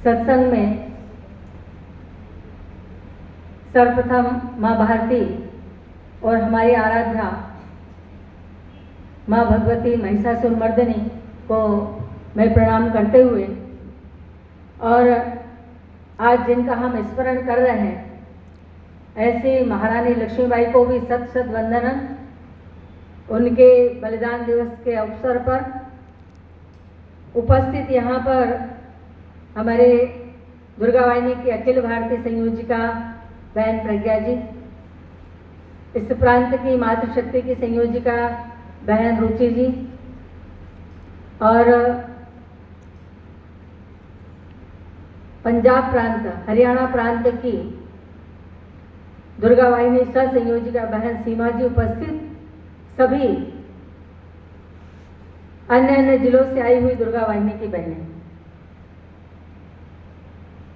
सत्संग में सर्वप्रथम माँ भारती और हमारी आराध्या माँ भगवती महिषासुरमर्दिनी को मैं प्रणाम करते हुए और आज जिनका हम स्मरण कर रहे हैं ऐसे महारानी लक्ष्मीबाई को भी सत सत वंदन। उनके बलिदान दिवस के अवसर पर उपस्थित यहाँ पर हमारे दुर्गा वाहिनी की अखिल भारतीय संयोजिका बहन प्रज्ञा जी, इस प्रांत की मातृशक्ति की संयोजिका बहन रुचि जी और पंजाब प्रांत हरियाणा प्रांत की दुर्गा वाहिनी सह संयोजिका बहन सीमा जी, उपस्थित सभी अन्य अन्य जिलों से आई हुई दुर्गा वाहिनी की बहनें,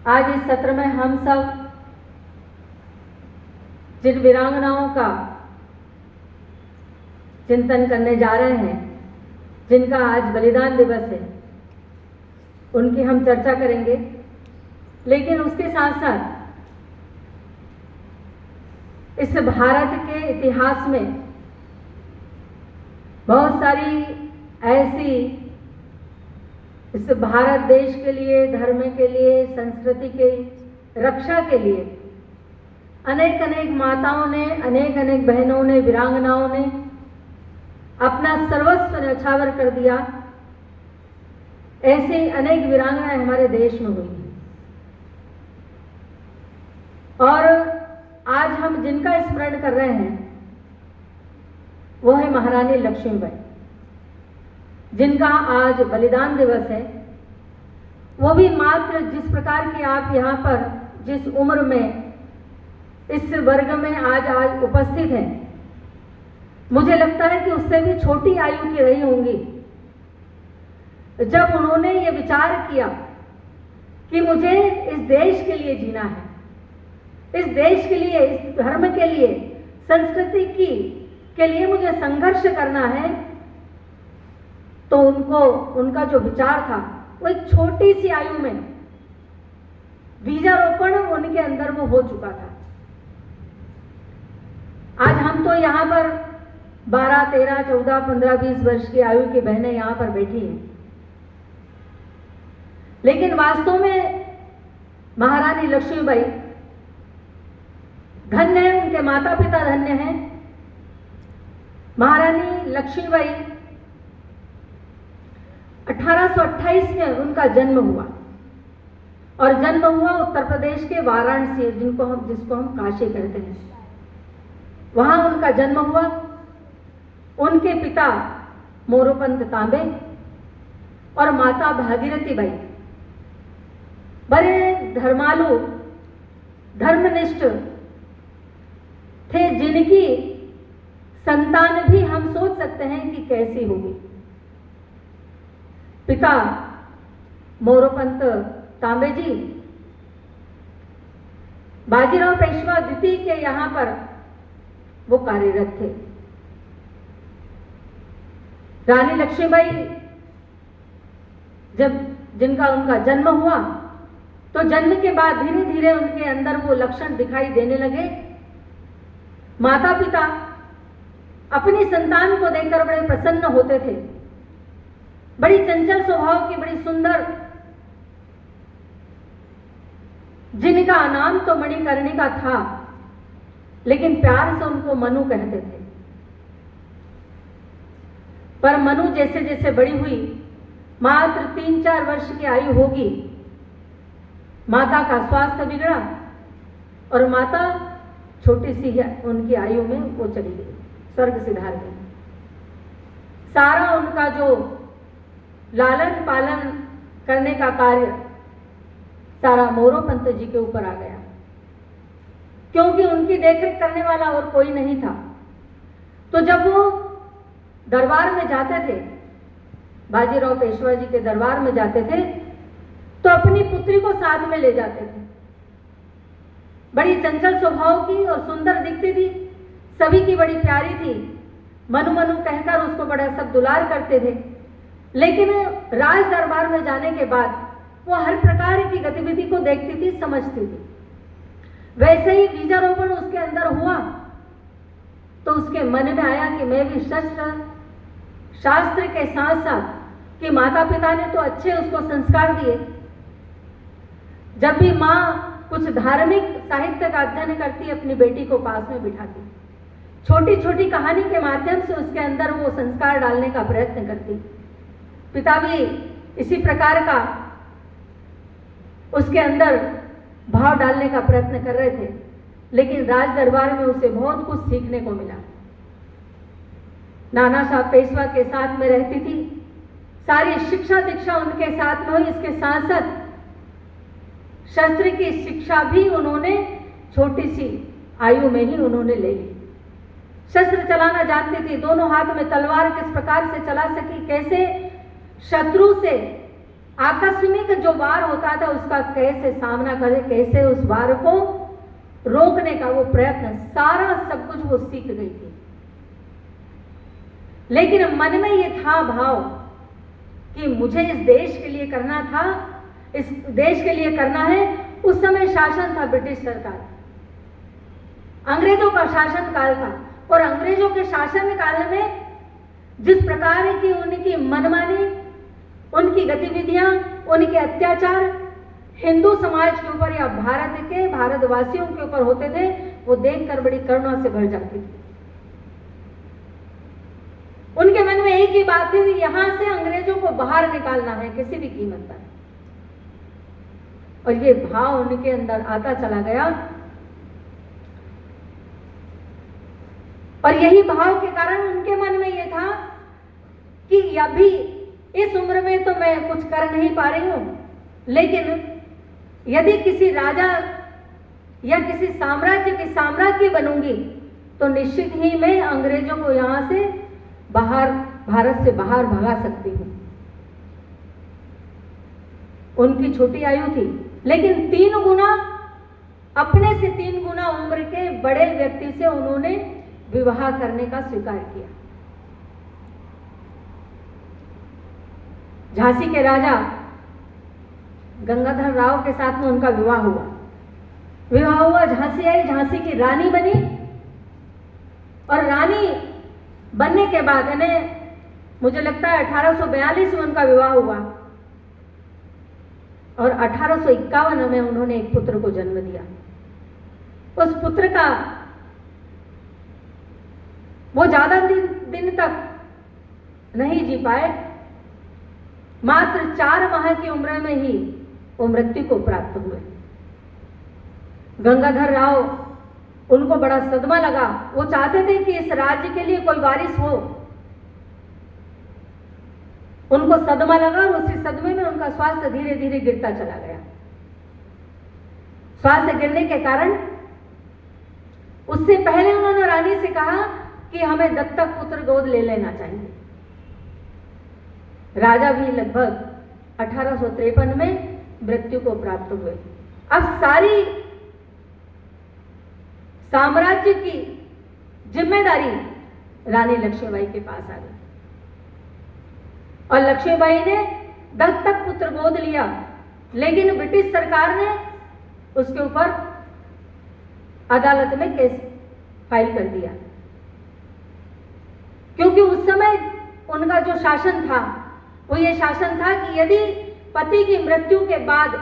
आज इस सत्र में हम सब जिन वीरांगनाओं का चिंतन करने जा रहे हैं, जिनका आज बलिदान दिवस है, उनकी हम चर्चा करेंगे। लेकिन उसके साथ साथ इस भारत के इतिहास में बहुत सारी ऐसी इस भारत देश के लिए, धर्म के लिए, संस्कृति के रक्षा के लिए अनेक अनेक माताओं ने, अनेक अनेक बहनों ने, वीरांगनाओं ने अपना सर्वस्व न्यौछावर कर दिया। ऐसे अनेक वीरांगनाएं हमारे देश में हुई और आज हम जिनका स्मरण कर रहे हैं वो है महारानी लक्ष्मीबाई, जिनका आज बलिदान दिवस है। वो भी मात्र जिस प्रकार की आप यहाँ पर जिस उम्र में इस वर्ग में आज उपस्थित हैं, मुझे लगता है कि उससे भी छोटी आयु की रही होंगी जब उन्होंने ये विचार किया कि मुझे इस देश के लिए जीना है, इस देश के लिए, इस धर्म के लिए, संस्कृति के लिए मुझे संघर्ष करना है। तो उनका जो विचार था वो एक छोटी सी आयु में बीजारोपण उनके अंदर वो हो चुका था। आज हम तो यहाँ पर 12, 13, 14, 15, 20 वर्ष की आयु की बहनें यहाँ पर बैठी हैं, लेकिन वास्तव में महारानी लक्ष्मीबाई धन्य है, उनके माता पिता धन्य हैं। महारानी लक्ष्मीबाई 1828 में उनका जन्म हुआ और जन्म हुआ उत्तर प्रदेश के वाराणसी, जिसको हम काशी कहते हैं, वहां उनका जन्म हुआ। उनके पिता मोरोपंत तांबे और माता भागीरथी बाई बड़े धर्मालु, धर्मनिष्ठ थे, जिनकी संतान भी हम सोच सकते हैं कि कैसी होगी। पिता मोरोपंत तांबे जी बाजीराव पेशवा द्वितीय के यहाँ पर वो कार्यरत थे। रानी लक्ष्मीबाई जिनका उनका जन्म हुआ तो जन्म के बाद धीरे धीरे उनके अंदर वो लक्षण दिखाई देने लगे। माता पिता अपनी संतान को देखकर बड़े प्रसन्न होते थे। बड़ी चंचल स्वभाव की, बड़ी सुंदर, जिनका नाम तो मणिकर्णिका था, लेकिन प्यार से उनको मनु कहते थे। पर मनु जैसे जैसे बड़ी हुई, मात्र 3-4 वर्ष की आयु होगी, माता का स्वास्थ्य बिगड़ा और माता छोटी सी है उनकी आयु में वो चली गई, स्वर्ग सिधार गई। सारा उनका जो लालन पालन करने का कार्य सारा मोरोपंत जी के ऊपर आ गया, क्योंकि उनकी देखरेख करने वाला और कोई नहीं था। तो जब वो दरबार में जाते थे, बाजीराव पेशवा जी के दरबार में जाते थे, तो अपनी पुत्री को साथ में ले जाते थे। बड़ी चंचल स्वभाव की और सुंदर दिखती थी, सभी की बड़ी प्यारी थी। मनु मनु कहकर उसको बड़ा सब दुलार करते थे। लेकिन राज दरबार में जाने के बाद वो हर प्रकार की गतिविधि को देखती थी, समझती थी। वैसे ही बीजारोपण उसके अंदर हुआ तो उसके मन में आया कि मैं भी शास्त्र के साथ साथ, कि माता पिता ने तो अच्छे उसको संस्कार दिए, जब भी माँ कुछ धार्मिक साहित्य का अध्ययन करती अपनी बेटी को पास में बिठाती, छोटी छोटी कहानी के माध्यम से उसके अंदर वो संस्कार डालने का प्रयत्न करती। पिता भी इसी प्रकार का उसके अंदर भाव डालने का प्रयत्न कर रहे थे, लेकिन राज दरबार में उसे बहुत कुछ सीखने को मिला। नाना साहब पेशवा के साथ में रहती थी, सारी शिक्षा दीक्षा उनके साथ में हुई। इसके साथ साथ शस्त्र की शिक्षा भी उन्होंने छोटी सी आयु में ही उन्होंने ले ली। शस्त्र चलाना जानती थी, दोनों हाथ में तलवार किस प्रकार से चला सकी, कैसे शत्रु से आकस्मिक जो वार होता था उसका कैसे सामना करे, कैसे उस वार को रोकने का वो प्रयत्न, सारा सब कुछ वो सीख गई थी। लेकिन मन में ये था भाव कि मुझे इस देश के लिए करना था, इस देश के लिए करना है। उस समय शासन था ब्रिटिश सरकार, अंग्रेजों का शासन काल था, और अंग्रेजों के शासन काल में जिस प्रकार की उनकी मनमानी, उनकी गतिविधियां, उनके अत्याचार हिंदू समाज के ऊपर या भारतवासियों के ऊपर होते थे, वो देखकर बड़ी करुणा से भर जाती थी। उनके मन में एक ही बात थी, यहां से अंग्रेजों को बाहर निकालना है किसी भी कीमत पर। और ये भाव उनके अंदर आता चला गया, और यही भाव के कारण उनके मन में ये था कि अभी इस उम्र में तो मैं कुछ कर नहीं पा रही हूं, लेकिन यदि किसी राजा या किसी साम्राज्य की साम्राज्ञी बनूंगी तो निश्चित ही मैं अंग्रेजों को यहां से बाहर, भारत से बाहर भगा सकती हूं। उनकी छोटी आयु थी, लेकिन 3 गुना, अपने से 3 गुना उम्र के बड़े व्यक्ति से उन्होंने विवाह करने का स्वीकार किया। झांसी के राजा गंगाधर राव के साथ में उनका विवाह हुआ। झांसी आई, झांसी की रानी बनी, और रानी बनने के बाद इन्हें, मुझे लगता है 1842 में उनका विवाह हुआ, और 1851 में उन्होंने एक पुत्र को जन्म दिया। उस पुत्र का वो ज्यादा दिन तक नहीं जी पाए, मात्र 4 माह की उम्र में ही वो मृत्यु को प्राप्त हुए। गंगाधर राव, उनको बड़ा सदमा लगा, वो चाहते थे कि इस राज्य के लिए कोई वारिस हो। उनको सदमा लगा, और उसी सदमे में उनका स्वास्थ्य धीरे धीरे गिरता चला गया। स्वास्थ्य गिरने के कारण उससे पहले उन्होंने रानी से कहा कि हमें दत्तक पुत्र गोद ले लेना चाहिए। राजा भी लगभग 1853 में मृत्यु को प्राप्त हुए। अब सारी साम्राज्य की जिम्मेदारी रानी लक्ष्मीबाई के पास आ गई, और लक्ष्मीबाई ने दत्तक पुत्र गोद लिया, लेकिन ब्रिटिश सरकार ने उसके ऊपर अदालत में केस फाइल कर दिया, क्योंकि उस समय उनका जो शासन था वो ये शासन था कि यदि पति की मृत्यु के बाद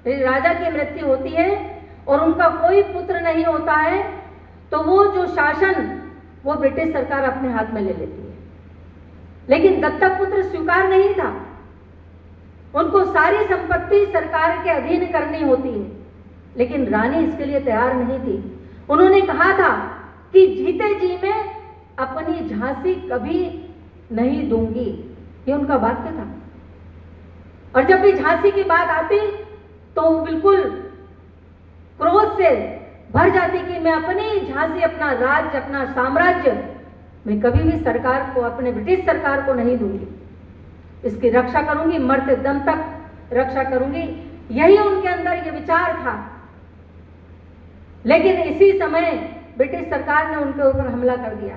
राजा की मृत्यु होती है और उनका कोई पुत्र नहीं होता है, तो वो जो शासन वो ब्रिटिश सरकार अपने हाथ में ले लेती है। लेकिन दत्तक पुत्र स्वीकार नहीं था, उनको सारी संपत्ति सरकार के अधीन करनी होती है, लेकिन रानी इसके लिए तैयार नहीं थी। उन्होंने कहा था कि जीते जी मैं अपनी झांसी कभी नहीं दूंगी, ये उनका वाक्य था। और जब भी झांसी की बात आती तो वो बिल्कुल क्रोध से भर जाती कि मैं अपनी झांसी, अपना राज्य, अपना साम्राज्य मैं कभी भी सरकार को, अपने ब्रिटिश सरकार को नहीं दूंगी, इसकी रक्षा करूंगी, मरते दम तक रक्षा करूंगी। यही उनके अंदर ये विचार था। लेकिन इसी समय ब्रिटिश सरकार ने उनके ऊपर हमला कर दिया।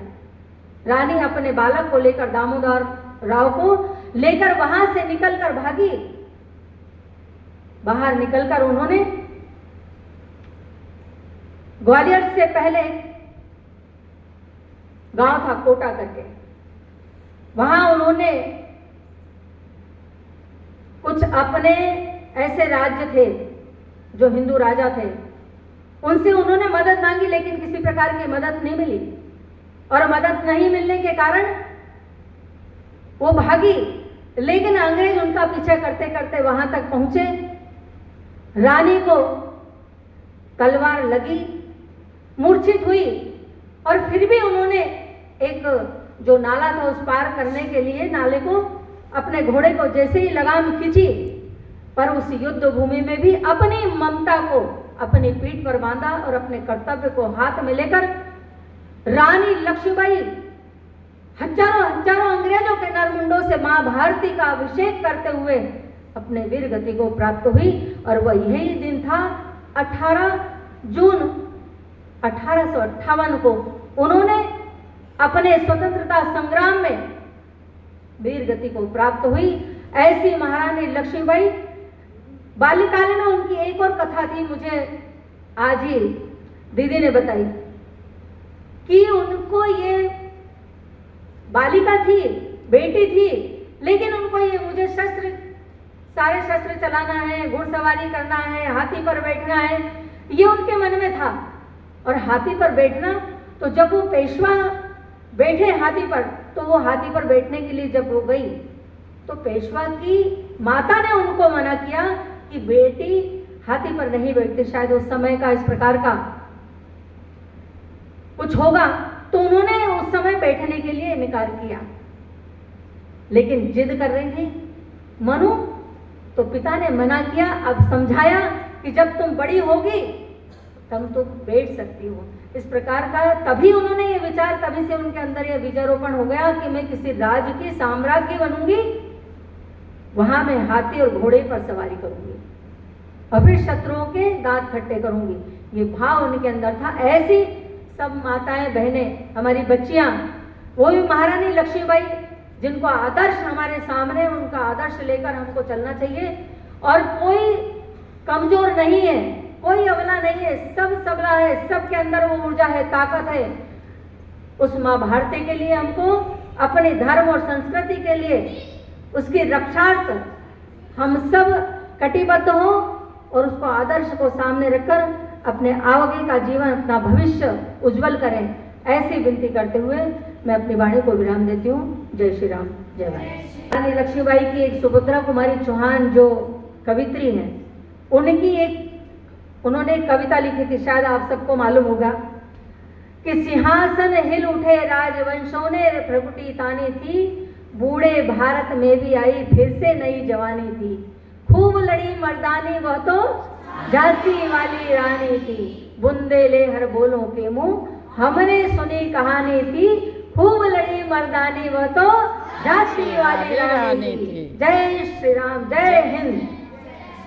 रानी अपने बालक को लेकर, दामोदर राव को लेकर वहां से निकलकर भागी, बाहर निकलकर उन्होंने ग्वालियर से पहले गांव था कोटा करके, वहां उन्होंने कुछ अपने ऐसे राज्य थे जो हिंदू राजा थे, उनसे उन्होंने मदद मांगी, लेकिन किसी प्रकार की मदद नहीं मिली। और मदद नहीं मिलने के कारण वो भागी, लेकिन अंग्रेज उनका पीछा करते करते वहां तक पहुंचे। रानी को तलवार लगी, मूर्छित हुई, और फिर भी उन्होंने एक जो नाला था उस पार करने के लिए नाले को अपने घोड़े को जैसे ही लगाम खींची, पर उस युद्ध भूमि में भी अपनी ममता को अपनी पीठ पर बांधा और अपने कर्तव्य को हाथ में लेकर रानी लक्ष्मीबाई हजारों हजारों अंग्रेजों के नरमुंडों से मां भारती का अभिषेक करते हुए अपने वीर गति को प्राप्त हुई। और वह यही दिन था 18 जून 1858 को उन्होंने अपने स्वतंत्रता संग्राम में वीर गति को प्राप्त हुई। ऐसी महारानी लक्ष्मीबाई, बाल्यकाल में उनकी एक और कथा थी, मुझे आज ही दीदी ने बताई कि उनको ये बालिका थी, बेटी थी, लेकिन उनको ये मुझे सारे शस्त्र चलाना है, घुड़सवारी करना है, हाथी पर बैठना है, ये उनके मन में था। और हाथी पर बैठना, तो जब वो पेशवा बैठे हाथी पर, तो वो हाथी पर बैठने के लिए जब वो गई, तो पेशवा की माता ने उनको मना किया कि बेटी हाथी पर नहीं बैठती, शायद उस समय का इस प्रकार का कुछ होगा, तो उन्होंने उस समय बैठने के लिए इनकार किया। लेकिन जिद कर रही थी मनु, तो पिता ने मना किया। अब समझाया कि जब तुम बड़ी होगी तब तुम बैठ सकती हो, इस प्रकार का। तभी उन्होंने ये विचार, तभी से उनके अंदर ये बीजारोपण हो गया कि मैं किसी राज्य की साम्राज्ञी बनूंगी, वहां मैं हाथी और घोड़े पर सवारी करूंगी और फिर शत्रुओं के दांत खट्टे करूंगी। ये भाव उनके अंदर था। ऐसी सब माताएं बहनें, हमारी बच्चियां, वो भी महारानी लक्ष्मीबाई, जिनको आदर्श हमारे सामने, उनका आदर्श लेकर हमको चलना चाहिए। और कोई कमजोर नहीं है, कोई अबला नहीं है, सब सबला है, सबके अंदर वो ऊर्जा है, ताकत है। उस माँ भारती के लिए हमको अपने धर्म और संस्कृति के लिए उसकी रक्षार्थ हम सब कटिबद्ध हों और उसको आदर्श को सामने रखकर अपने आगे का जीवन, अपना भविष्य उज्जवल करें। ऐसी विनती करते हुए मैं अपनी वाणी को विराम देती हूँ। जय श्री राम, जय भारत। रानी लक्ष्मीबाई की एक सुभद्रा कुमारी चौहान जो कवित्री हैं, उनकी उन्होंने एक कविता लिखी थी, शायद आप सबको मालूम होगा कि सिंहासन हिल उठे राजवंशों ने प्रगुटी तानी थी, बूढ़े भारत में भी आई फिर से नई जवानी थी, खूब लड़ी मर्दानी वह तो झांसी वाली रानी थी, बुंदेले हर बोलों के मुंह हमने सुनी कहानी थी, खूब लड़ी मर्दानी वह तो झांसी वाली रानी थी। जय श्री राम, जय हिंद।